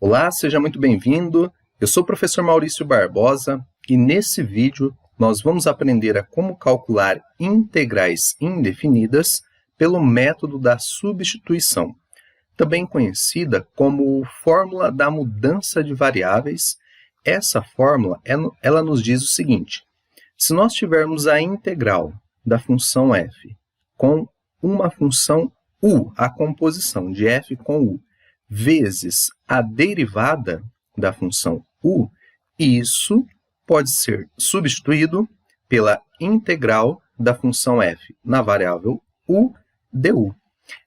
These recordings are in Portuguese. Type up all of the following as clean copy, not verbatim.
Olá, seja muito bem-vindo. Eu sou o professor Maurício Barbosa e nesse vídeo nós vamos aprender a como calcular integrais indefinidas pelo método da substituição, também conhecida como fórmula da mudança de variáveis. Essa fórmula ela nos diz o seguinte: se nós tivermos a integral da função f com uma função u, a composição de f com u, vezes a derivada da função u, isso pode ser substituído pela integral da função f na variável u du.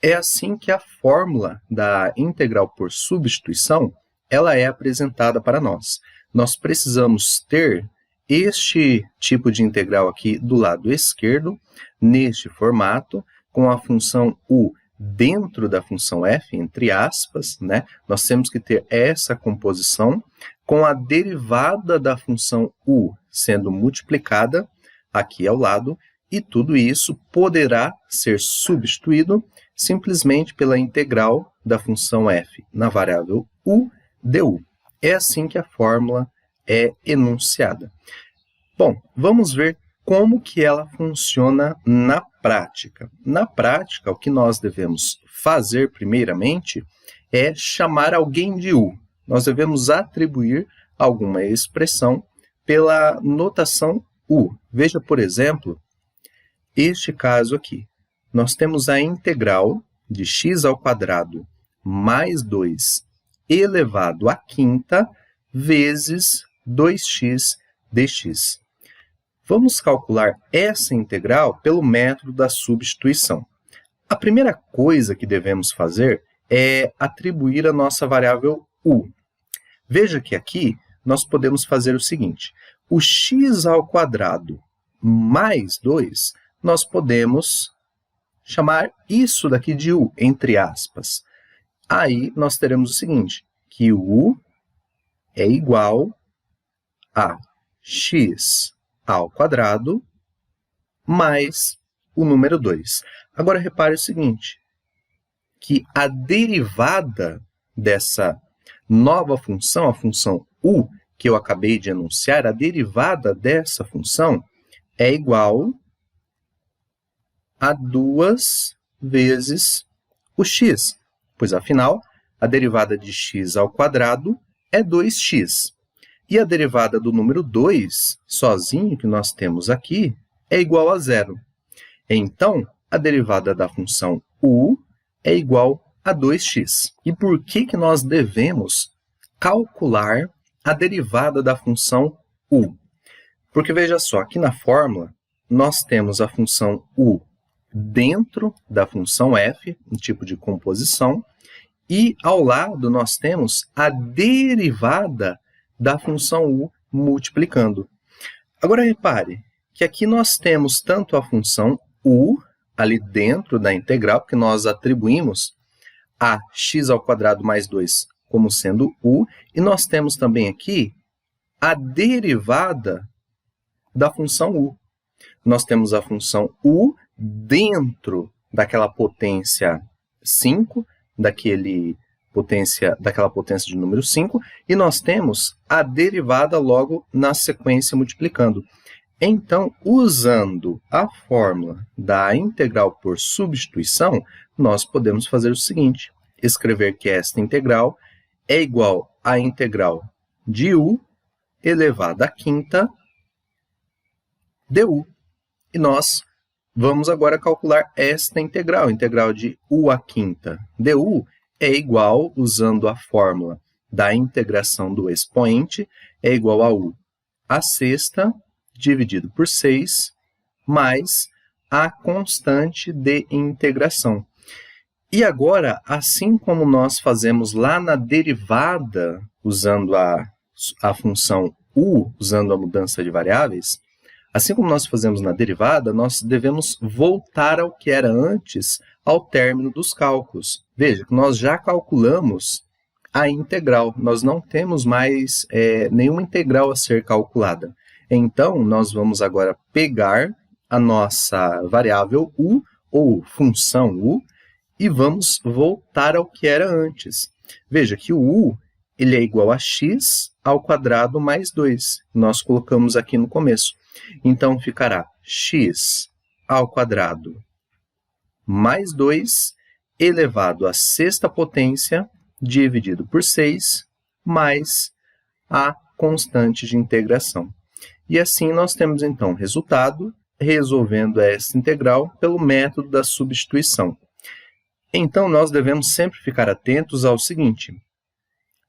É assim que a fórmula da integral por substituição ela é apresentada para nós. Nós precisamos ter este tipo de integral aqui do lado esquerdo, neste formato, com a função u dentro da função f, entre aspas, né? Nós temos que ter essa composição com a derivada da função u sendo multiplicada aqui ao lado, e tudo isso poderá ser substituído simplesmente pela integral da função f na variável u du. É assim que a fórmula é enunciada. Bom, vamos ver como que ela funciona na prática. Na prática, o que nós devemos fazer primeiramente é chamar alguém de u. Nós devemos atribuir alguma expressão pela notação u. Veja, por exemplo, este caso aqui. Nós temos a integral de x ao quadrado mais 2 elevado à quinta vezes 2x dx. Vamos calcular essa integral pelo método da substituição. A primeira coisa que devemos fazer é atribuir a nossa variável u. Veja que aqui nós podemos fazer o seguinte: o x ao quadrado mais 2, nós podemos chamar isso daqui de u, entre aspas. Aí nós teremos o seguinte, que u é igual a x ao quadrado mais o número 2. Agora repare o seguinte, que a derivada dessa nova função, a função u, que eu acabei de enunciar, a derivada dessa função é igual a 2 vezes o x, pois afinal a derivada de x ao quadrado é 2x. E a derivada do número 2, sozinho, que nós temos aqui, é igual a 0. Então, a derivada da função u é igual a 2x. E por que nós devemos calcular a derivada da função u? Porque veja só, aqui na fórmula, nós temos a função u dentro da função f, um tipo de composição, e ao lado nós temos a derivada da função u multiplicando. Agora repare que aqui nós temos tanto a função u ali dentro da integral, porque nós atribuímos a x ao quadrado mais 2 como sendo u, e nós temos também aqui a derivada da função u. Nós temos a função u dentro daquela potência 5, daquela potência de número 5, e nós temos a derivada logo na sequência multiplicando. Então, usando a fórmula da integral por substituição, nós podemos fazer o seguinte: escrever que esta integral é igual à integral de u elevado à quinta du. E nós vamos agora calcular esta integral, a integral de u à quinta du é igual, usando a fórmula da integração do expoente, é igual a u à sexta dividido por 6 mais a constante de integração. E agora, assim como nós fazemos lá na derivada, usando a função u, usando a mudança de variáveis, assim como nós fazemos na derivada, nós devemos voltar ao que era antes, ao término dos cálculos. Veja que nós já calculamos a integral, nós não temos mais nenhuma integral a ser calculada. Então, nós vamos agora pegar a nossa variável u, ou função u, e vamos voltar ao que era antes. Veja que o u ele é igual a x ao quadrado mais 2. Nós colocamos aqui no começo. Então, ficará x ao quadrado mais 2 elevado à sexta potência dividido por 6 mais a constante de integração. E assim nós temos, então, o resultado resolvendo essa integral pelo método da substituição. Então, nós devemos sempre ficar atentos ao seguinte: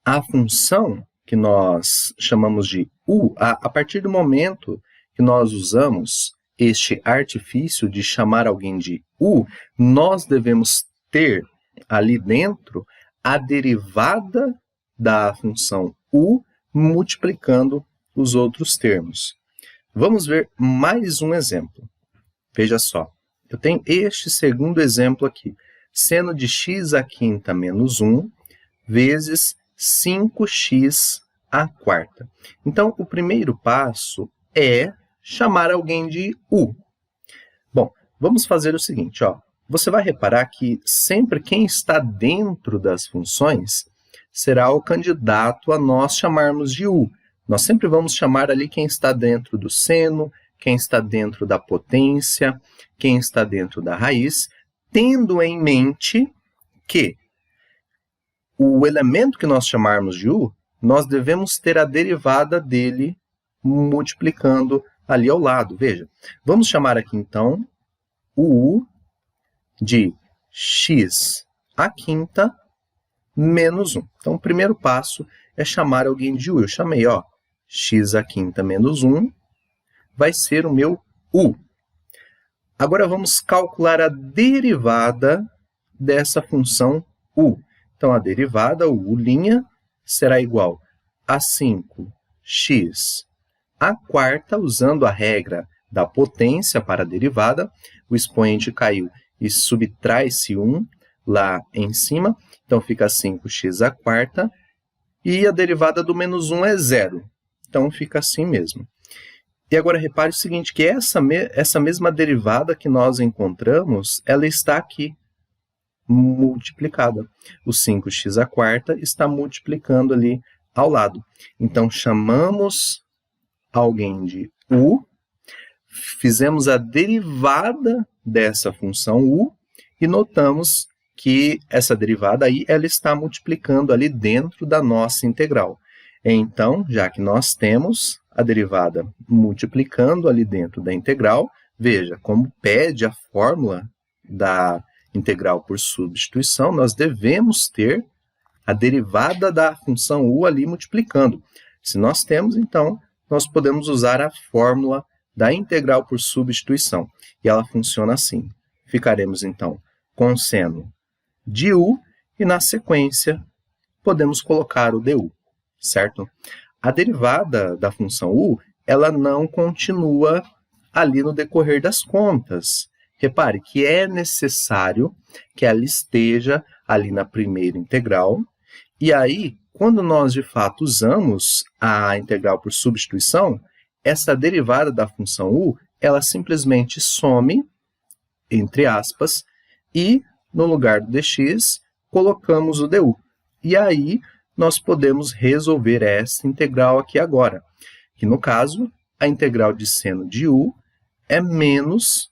a função que nós chamamos de u, a partir do momento que nós usamos este artifício de chamar alguém de u, nós devemos ter ali dentro a derivada da função u multiplicando os outros termos. Vamos ver mais um exemplo. Veja só, eu tenho este segundo exemplo aqui. Seno de x à quinta menos 1 vezes 5x à quarta. Então, o primeiro passo é chamar alguém de u. Bom, vamos fazer o seguinte, ó. Você vai reparar que sempre quem está dentro das funções será o candidato a nós chamarmos de u. Nós sempre vamos chamar ali quem está dentro do seno, quem está dentro da potência, quem está dentro da raiz, tendo em mente que o elemento que nós chamarmos de u, nós devemos ter a derivada dele multiplicando ali ao lado. Veja, vamos chamar aqui então o u de x à quinta menos 1. Então, o primeiro passo é chamar alguém de u. Eu chamei, ó, x à quinta menos 1 vai ser o meu u. Agora, vamos calcular a derivada dessa função u. Então, a derivada, o u', será igual a 5x à quarta, usando a regra da potência para a derivada. O expoente caiu e subtrai-se 1 lá em cima. Então, fica 5x à quarta. E a derivada do menos 1 é 0. Então, fica assim mesmo. E agora, repare o seguinte, que essa mesma derivada que nós encontramos, ela está aqui, multiplicada. O 5x à quarta está multiplicando ali ao lado. Então, chamamos alguém de u, fizemos a derivada dessa função u e notamos que essa derivada aí, ela está multiplicando ali dentro da nossa integral. Então, já que nós temos a derivada multiplicando ali dentro da integral, veja, como pede a fórmula da integral por substituição, nós devemos ter a derivada da função u ali multiplicando. Se nós temos, então, nós podemos usar a fórmula da integral por substituição. E ela funciona assim. Ficaremos, então, com seno de u e, na sequência, podemos colocar o du, certo? A derivada da função u, ela não continua ali no decorrer das contas. Repare que é necessário que ela esteja ali na primeira integral. E aí, quando nós de fato usamos a integral por substituição, essa derivada da função u, ela simplesmente some, entre aspas, e no lugar do dx, colocamos o du. E aí, nós podemos resolver essa integral aqui agora, que no caso, a integral de seno de u é menos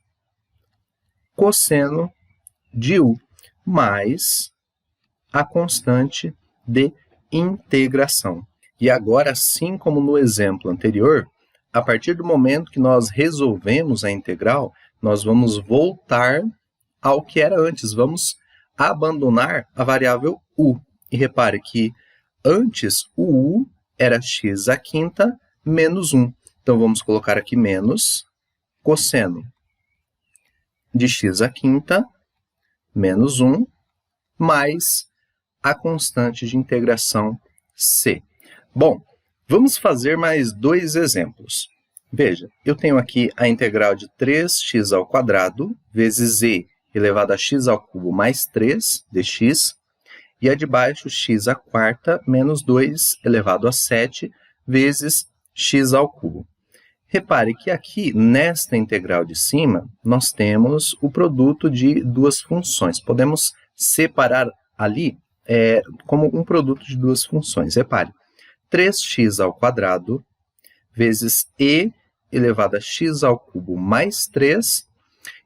cosseno de u, mais a constante de integração. E agora, assim como no exemplo anterior, a partir do momento que nós resolvemos a integral, nós vamos voltar ao que era antes, vamos abandonar a variável u. E repare que antes o u era x à quinta menos 1. Então, vamos colocar aqui menos cosseno de x à quinta menos 1 mais a constante de integração c. Bom, vamos fazer mais dois exemplos. Veja, eu tenho aqui a integral de 3x ao quadrado vezes e elevado a x ao cubo mais 3 dx, e a de baixo x à quarta menos 2 elevado a 7 vezes x ao cubo. Repare que aqui, nesta integral de cima, nós temos o produto de duas funções. Podemos separar ali como um produto de duas funções. Repare, 3x² vezes e elevado a x² mais 3,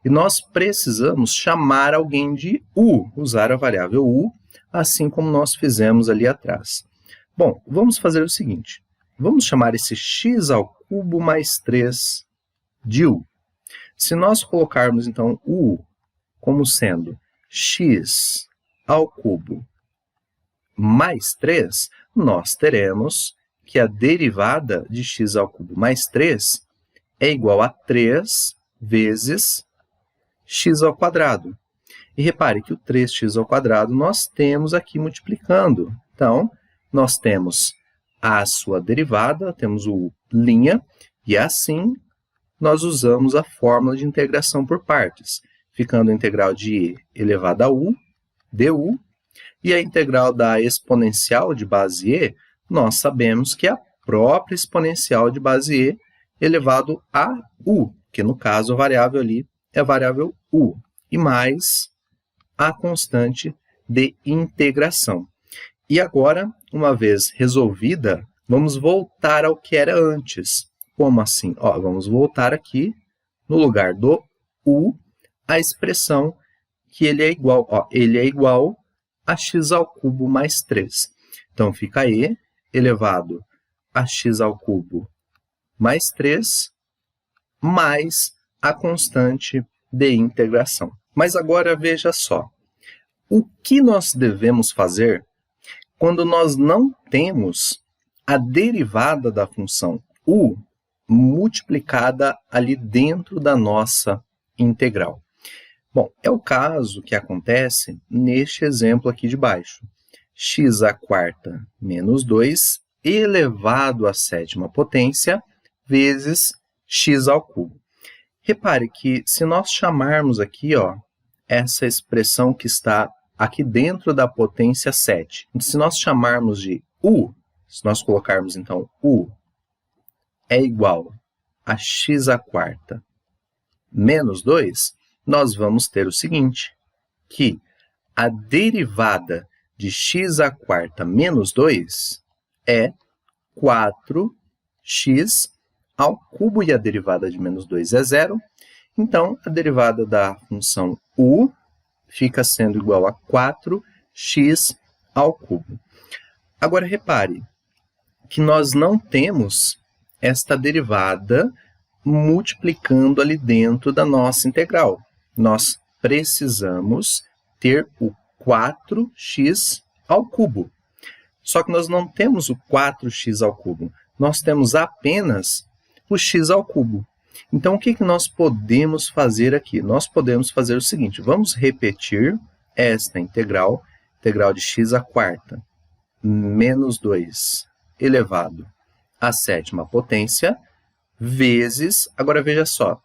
e nós precisamos chamar alguém de u, usar a variável u, assim como nós fizemos ali atrás. Bom, vamos fazer o seguinte, vamos chamar esse x² mais 3 de u. Se nós colocarmos, então, u como sendo x² mais 3, nós teremos que a derivada de x² mais 3 é igual a 3 vezes x². E repare que o 3x² nós temos aqui multiplicando. Então, nós temos a sua derivada, temos o linha, e assim nós usamos a fórmula de integração por partes, ficando a integral de e elevado a u, du, e a integral da exponencial de base e, nós sabemos que é a própria exponencial de base e elevado a u, que no caso a variável ali é a variável u, e mais a constante de integração. E agora, uma vez resolvida, vamos voltar ao que era antes. Como assim? Vamos voltar aqui, no lugar do u, a expressão que ele é igual a x² mais 3. Então, fica e elevado a x³ mais 3, mais a constante de integração. Mas agora veja só, o que nós devemos fazer quando nós não temos a derivada da função u multiplicada ali dentro da nossa integral? Bom, é o caso que acontece neste exemplo aqui de baixo. x² menos 2 elevado à sétima potência vezes x². Repare que se nós chamarmos aqui, essa expressão que está aqui dentro da potência 7, se nós chamarmos de u, se nós colocarmos então u é igual a x² menos 2, nós vamos ter o seguinte, que a derivada de x² menos 2 é 4x ao cubo, e a derivada de menos 2 é 0. Então, a derivada da função u fica sendo igual a 4x ao cubo. Agora, repare que nós não temos esta derivada multiplicando ali dentro da nossa integral. Nós precisamos ter o 4x ao cubo. Só que nós não temos o 4x ao cubo. Nós temos apenas o x ao cubo. Então, o que nós podemos fazer aqui? Nós podemos fazer o seguinte, vamos repetir esta integral de x² menos 2 elevado à sétima potência, vezes, agora veja só,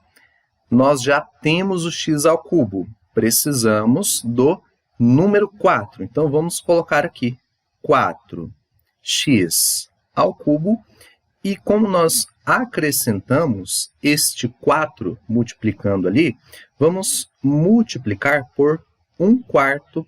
nós já temos o x ao cubo, precisamos do número 4. Então, vamos colocar aqui 4x ao cubo, e como nós acrescentamos este 4 multiplicando ali, vamos multiplicar por 1/4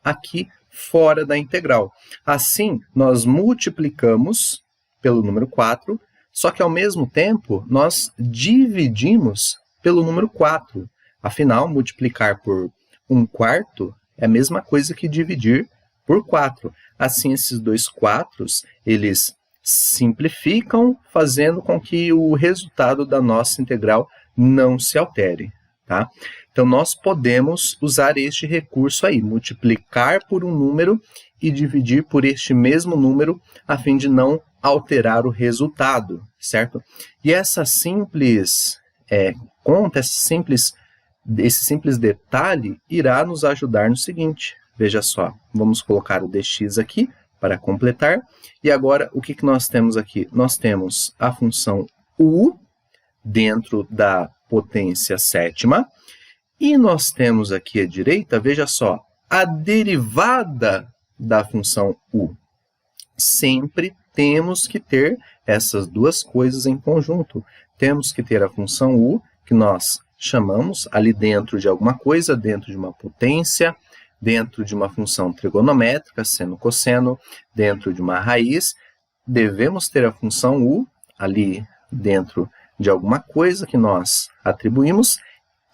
aqui fora da integral. Assim, nós multiplicamos pelo número 4, só que ao mesmo tempo nós dividimos pelo número 4. Afinal, multiplicar por 1/4 é a mesma coisa que dividir por 4. Assim, esses dois 4s, eles simplificam, fazendo com que o resultado da nossa integral não se altere, tá? Então, nós podemos usar este recurso aí, multiplicar por um número e dividir por este mesmo número, a fim de não alterar o resultado, certo? E essa simples conta, esse simples detalhe irá nos ajudar no seguinte, veja só, vamos colocar o dx aqui para completar, e agora o que nós temos aqui? Nós temos a função u dentro da potência sétima, e nós temos aqui à direita, veja só, a derivada da função u. Sempre temos que ter essas duas coisas em conjunto. Temos que ter a função u, que nós chamamos ali dentro de alguma coisa, dentro de uma potência, dentro de uma função trigonométrica, seno, cosseno, dentro de uma raiz, devemos ter a função u ali dentro de alguma coisa que nós atribuímos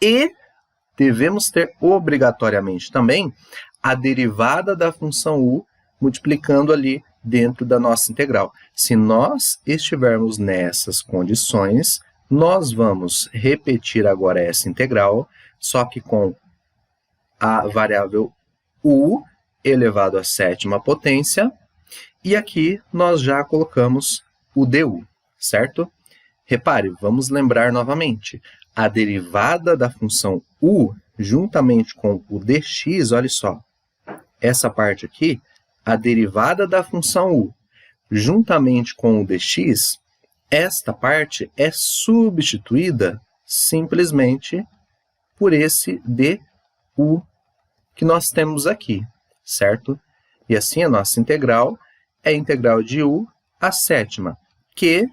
e devemos ter obrigatoriamente também a derivada da função u multiplicando ali dentro da nossa integral. Se nós estivermos nessas condições, nós vamos repetir agora essa integral, só que com a variável u elevado à sétima potência, e aqui nós já colocamos o du, certo? Repare, vamos lembrar novamente, a derivada da função u juntamente com o dx, olha só, essa parte aqui, a derivada da função u juntamente com o dx, esta parte é substituída simplesmente por esse du que nós temos aqui, certo? E assim a nossa integral é a integral de u à sétima, que,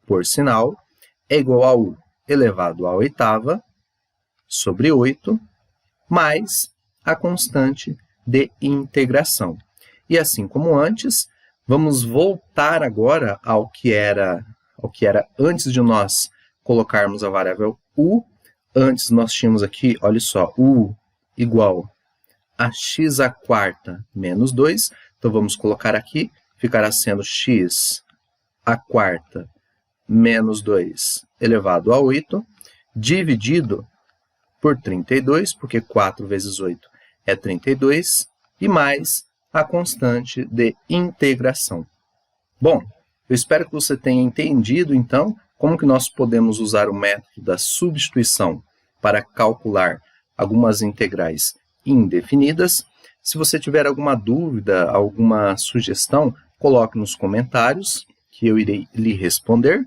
por sinal, é igual a u elevado à oitava sobre 8, mais a constante de integração. E assim como antes, vamos voltar agora ao que era antes de nós colocarmos a variável u. Antes nós tínhamos aqui, olha só, u igual a x à quarta menos 2. Então vamos colocar aqui, ficará sendo x à quarta menos 2 elevado a 8, dividido por 32, porque 4 vezes 8 é 32, e mais a constante de integração. Bom, eu espero que você tenha entendido, então, como que nós podemos usar o método da substituição para calcular algumas integrais indefinidas. Se você tiver alguma dúvida, alguma sugestão, coloque nos comentários, que eu irei lhe responder.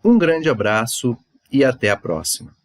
Um grande abraço e até a próxima.